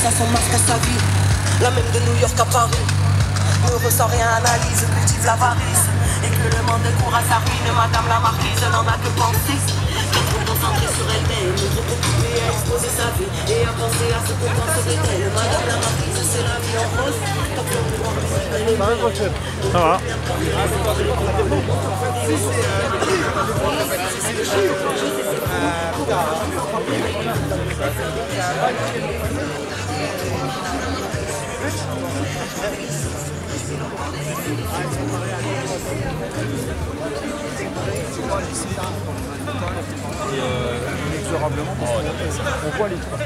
à son masque, à sa vie. La même de New York à Paris. Ne ressent rien, analyse, cultive l'avarice. Et que le monde court à sa ruine, madame la marquise n'en a que penser. Trop concentrée sur elle-même, trop occupée à exposer sa vie et à penser à ce que penserait elle. Madame la marquise, c'est la vie en rose. Ça va. Inexorablement, parce qu'on voit les trois.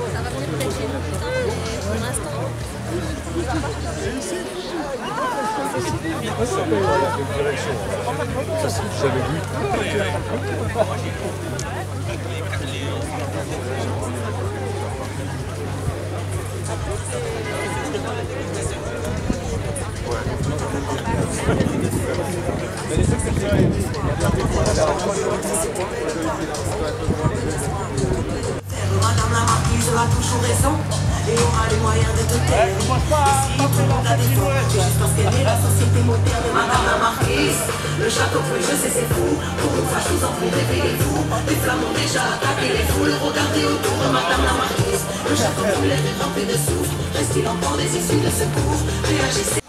Ça va peut-être pêcher le putain, mais pour l'instant. Ça, c'est jamais vu. Madame la marquise a toujours raison et aura les moyens de te taire. Et si tout le monde a des fautes, juste parce qu'elle est la société moderne. Madame la marquise, le château peut, je sais c'est fou. Pour une fois je vous en prie, réveillez-vous. Les flammes ont déjà attaqué les foules. Regardez autour de Madame la marquise. Le château brûlait est rempli de souffle. Reste-t-il encore des issues de secours? Réagissez.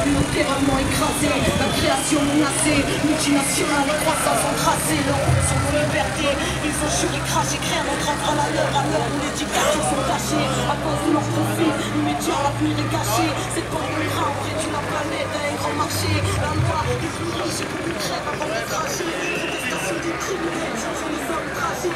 Littéralement écrasé, la création menacée, multinationale et croissance encrassée, leur son de liberté, ils ont juré, craché, créé un autre à l'heure où les dictatures sont cachées, à cause de leur profit, immédiat, l'avenir est caché, c'est pas le bras, on réduit la planète à un grand marché, la loi est plus riche et plus crève avant de cracher, protestation des criminels, changeons les hommes trachés,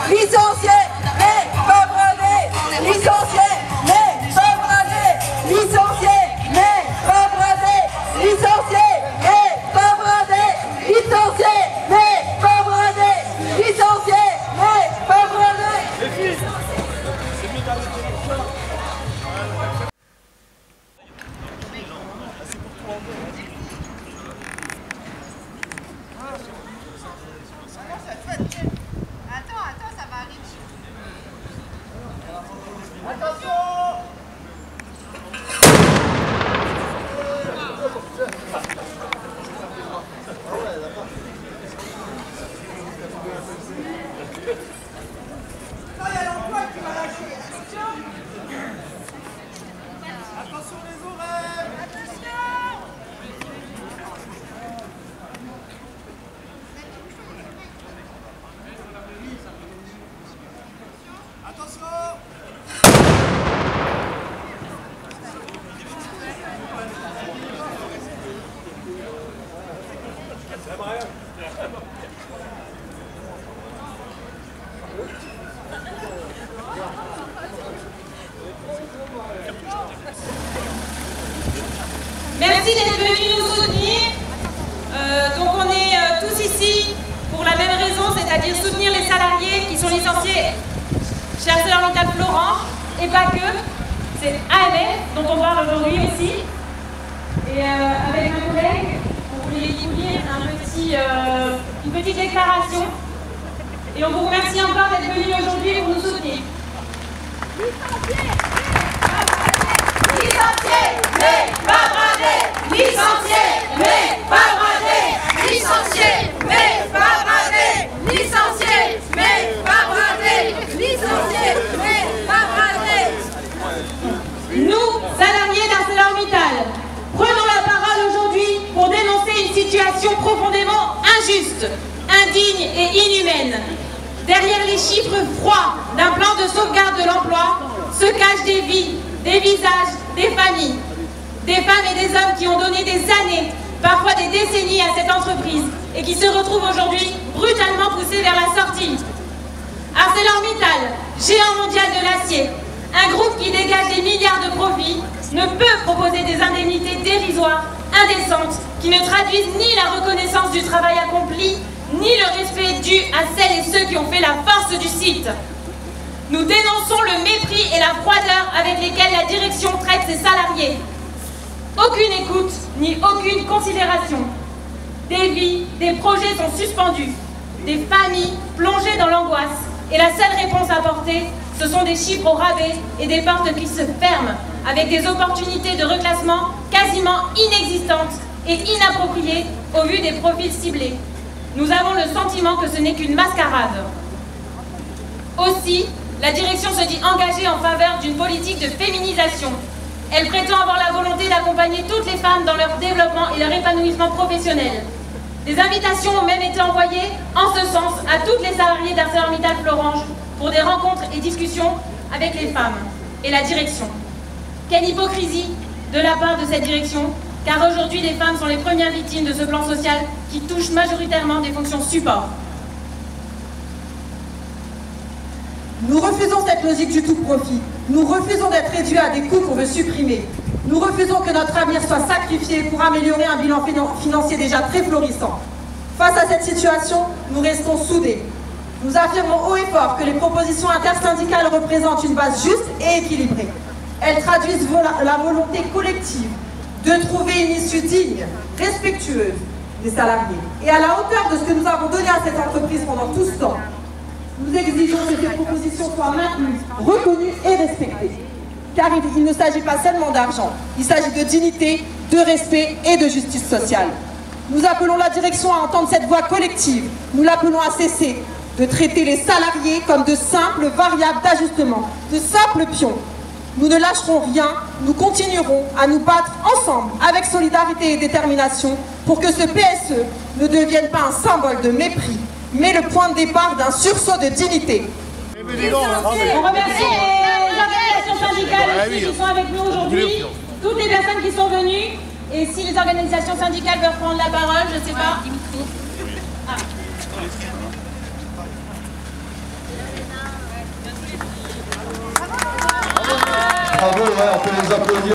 Licencié, mais pas bradé. Licencié, mais pas bradé. Licencié, mais pas bradé. Licencié, mais pas bradé. Licencié, mais pas bradé. Licencié, mais pas bradé. Attends, ça va arriver. Merci d'être venus nous soutenir. Donc on est tous ici pour la même raison, c'est-à-dire soutenir les salariés qui sont licenciés chez ArcelorMittal Florent, et pas que. C'est AMF dont on parle aujourd'hui aussi. Et avec un collègue, on voulait vous lire une petite déclaration. Et on vous remercie encore d'être venus aujourd'hui pour nous soutenir. Licenciés, mais pas bradés. Licenciés, mais pas bradés. Licenciés, mais pas bradés. Licenciés, mais pas bradés. Licenciés, mais pas bradés. Nous, salariés d'ArcelorMittal, prenons la parole aujourd'hui pour dénoncer une situation profondément injuste, indigne et inhumaine. Derrière les chiffres froids d'un plan de sauvegarde de l'emploi se cachent des vies, des visages, des familles. Des femmes et des hommes qui ont donné des années, parfois des décennies à cette entreprise et qui se retrouvent aujourd'hui brutalement poussés vers la sortie. ArcelorMittal, géant mondial de l'acier, un groupe qui dégage des milliards de profits, ne peut proposer des indemnités dérisoires, indécentes, qui ne traduisent ni la reconnaissance du travail accompli, ni le respect dû à celles et ceux qui ont fait la force du site. Nous dénonçons le mépris et la froideur avec lesquels la direction traite ses salariés. Aucune écoute, ni aucune considération. Des vies, des projets sont suspendus. Des familles plongées dans l'angoisse. Et la seule réponse apportée, ce sont des chiffres au rabais et des portes qui se ferment, avec des opportunités de reclassement quasiment inexistantes et inappropriées au vu des profils ciblés. Nous avons le sentiment que ce n'est qu'une mascarade. Aussi, la direction se dit engagée en faveur d'une politique de féminisation. Elle prétend avoir la volonté d'accompagner toutes les femmes dans leur développement et leur épanouissement professionnel. Des invitations ont même été envoyées en ce sens à toutes les salariées d'ArcelorMittal Florange pour des rencontres et discussions avec les femmes et la direction. Quelle hypocrisie de la part de cette direction, car aujourd'hui les femmes sont les premières victimes de ce plan social qui touche majoritairement des fonctions support. Nous refusons cette logique du tout profit. Nous refusons d'être réduits à des coûts qu'on veut supprimer. Nous refusons que notre avenir soit sacrifié pour améliorer un bilan financier déjà très florissant. Face à cette situation, nous restons soudés. Nous affirmons haut et fort que les propositions intersyndicales représentent une base juste et équilibrée. Elles traduisent la volonté collective de trouver une issue digne, respectueuse des salariés et à la hauteur de ce que nous avons donné à cette entreprise pendant tout ce temps. Nous exigeons que ces propositions soient maintenues, reconnues et respectées. Car il ne s'agit pas seulement d'argent, il s'agit de dignité, de respect et de justice sociale. Nous appelons la direction à entendre cette voix collective. Nous l'appelons à cesser de traiter les salariés comme de simples variables d'ajustement, de simples pions. Nous ne lâcherons rien, nous continuerons à nous battre ensemble avec solidarité et détermination pour que ce PSE ne devienne pas un symbole de mépris, mais le point de départ d'un sursaut de dignité. On remercie les organisations syndicales aussi qui sont avec nous aujourd'hui, toutes les personnes qui sont venues, et si les organisations syndicales veulent prendre la parole, je ne sais pas. Ah. Bravo, ouais, on peut les applaudir.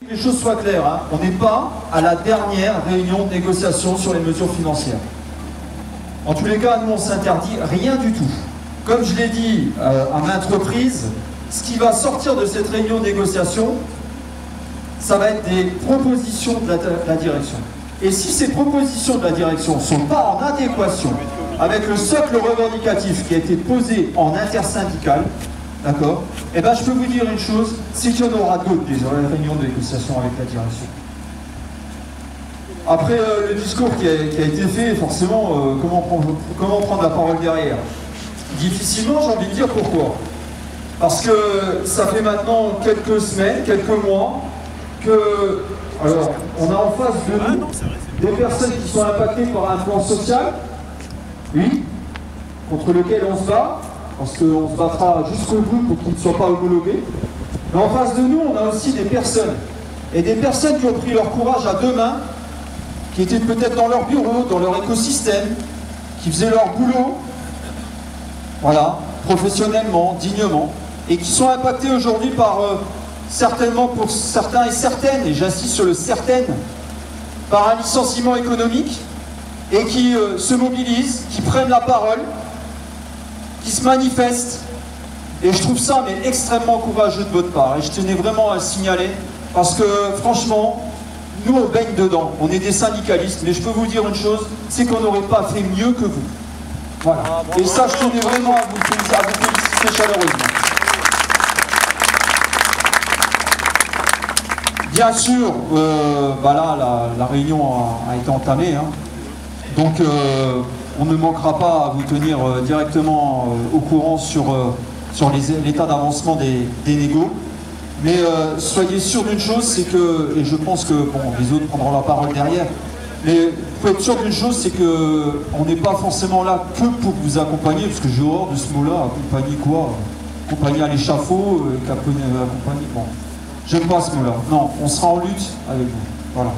Que les choses soient claires, hein. On n'est pas à la dernière réunion de négociation sur les mesures financières. En tous les cas, nous on s'interdit rien du tout. Comme je l'ai dit à maintes reprises, ce qui va sortir de cette réunion de négociation, ça va être des propositions de la direction. Et si ces propositions de la direction ne sont pas en adéquation avec le socle revendicatif qui a été posé en intersyndical, d'accord, eh ben je peux vous dire une chose, c'est qu'il y en aura d'autres des réunions de négociation avec la direction. Après le discours qui a été fait, forcément, comment prendre la parole derrière? Difficilement, j'ai envie de dire pourquoi. Parce que ça fait maintenant quelques semaines, quelques mois, que, alors, on a en face de nous des personnes qui sont impactées par un plan social, oui, contre lequel on se bat, parce qu'on se battra jusqu'au bout pour qu'il ne soit pas homologué. Mais en face de nous, on a aussi des personnes, et des personnes qui ont pris leur courage à deux mains, qui étaient peut-être dans leur bureau, dans leur écosystème, qui faisaient leur boulot, voilà, professionnellement, dignement, et qui sont impactés aujourd'hui par, certainement pour certains et certaines, et j'insiste sur le certaines, par un licenciement économique, et qui se mobilisent, qui prennent la parole, qui se manifestent, et je trouve ça mais extrêmement courageux de votre part, et je tenais vraiment à le signaler, parce que franchement, nous on baigne dedans, on est des syndicalistes, mais je peux vous dire une chose, c'est qu'on n'aurait pas fait mieux que vous. Voilà. Et ça, je tenais vraiment à vous féliciter chaleureusement. Bien sûr, bah là, la réunion a été entamée, hein. Donc on ne manquera pas à vous tenir directement au courant sur l'état d'avancement des négos. Mais soyez sûr d'une chose, c'est que, et je pense que bon, les autres prendront la parole derrière, mais vous pouvez être sûr d'une chose, c'est qu'on n'est pas forcément là que pour vous accompagner, parce que j'ai horreur de ce mot-là, accompagner quoi? Accompagner à l'échafaud, accompagner, bon. j'aime pas ce mot-là. Non, on sera en lutte avec vous. Voilà.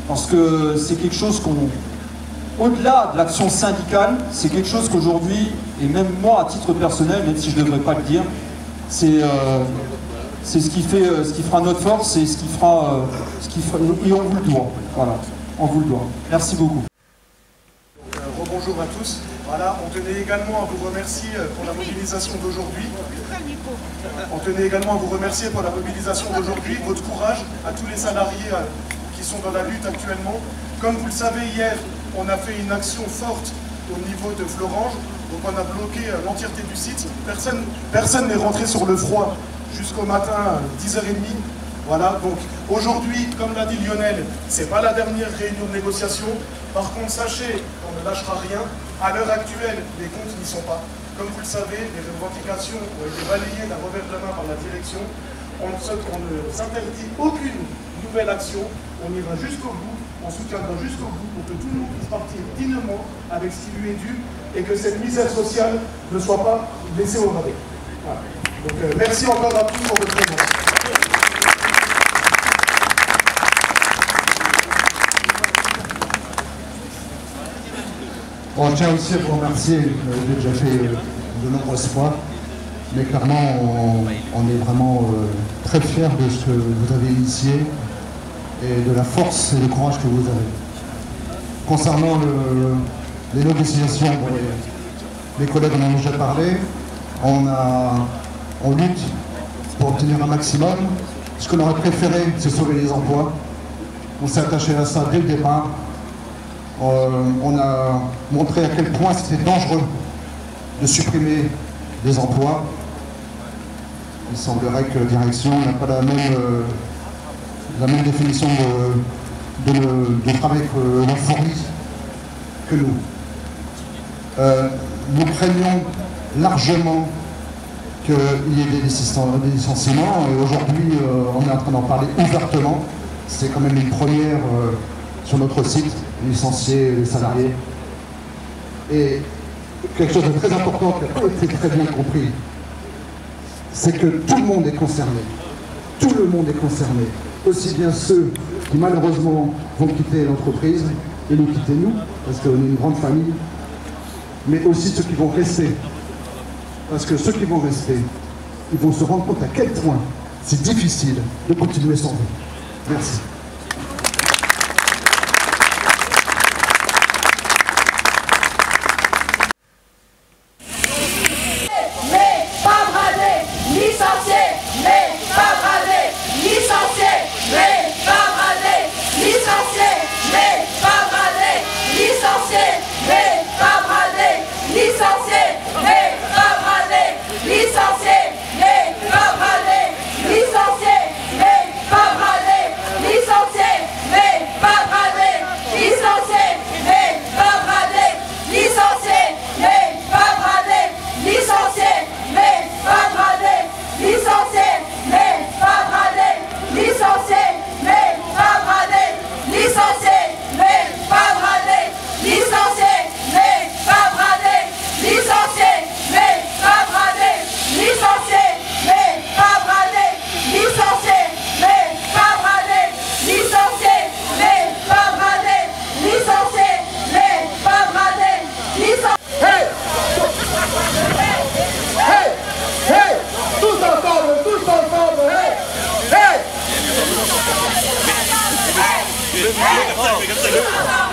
Parce que c'est quelque chose qu'on... Au-delà de l'action syndicale, c'est quelque chose qu'aujourd'hui, et même moi à titre personnel, même si je ne devrais pas le dire, c'est ce qui fera notre force et et on vous le doit. Voilà, on vous le doit. Merci beaucoup. Rebonjour à tous. Voilà, on tenait également à vous remercier pour la mobilisation d'aujourd'hui. On tenait également à vous remercier pour la mobilisation d'aujourd'hui, votre courage à tous les salariés qui sont dans la lutte actuellement. Comme vous le savez, hier, on a fait une action forte au niveau de Florange, donc on a bloqué l'entièreté du site. Personne n'est rentré sur le froid jusqu'au matin 10h30. Voilà, donc aujourd'hui, comme l'a dit Lionel, c'est pas la dernière réunion de négociation. Par contre, sachez qu'on ne lâchera rien. À l'heure actuelle, les comptes n'y sont pas. Comme vous le savez, les revendications ont été balayées d'un revers de la main par la direction. On ne s'interdit aucune nouvelle action. On ira jusqu'au bout, on soutiendra jusqu'au bout pour que tout le monde puisse partir dignement avec ce qui lui est dû et que cette misère sociale ne soit pas laissée au rabais. Voilà. Donc merci encore à tous pour votre présence. Bon, je tiens aussi à vous remercier, je l'ai déjà fait de nombreuses fois, mais clairement on est vraiment très fiers de ce que vous avez initié et de la force et le courage que vous avez. Concernant les négociations, bon, les collègues en ont déjà parlé, on lutte pour obtenir un maximum. Ce qu'on aurait préféré, c'est sauver les emplois. On s'est attaché à ça dès le départ. On a montré à quel point c'était dangereux de supprimer des emplois. Il semblerait que la direction n'a pas la même définition de travail que l'on fournit que nous. Nous craignons largement qu'il y ait des licenciements et aujourd'hui on est en train d'en parler ouvertement. C'est quand même une première sur notre site, licencier les salariés. Et quelque chose de très important qui n'a pas été très bien compris, c'est que tout le monde est concerné. Tout le monde est concerné. Aussi bien ceux qui malheureusement vont quitter l'entreprise et nous quitter nous, parce qu'on est une grande famille, mais aussi ceux qui vont rester. Parce que ceux qui vont rester, ils vont se rendre compte à quel point c'est difficile de continuer sans vous. Merci.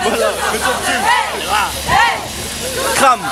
Voilà, mets ton cul. Crame.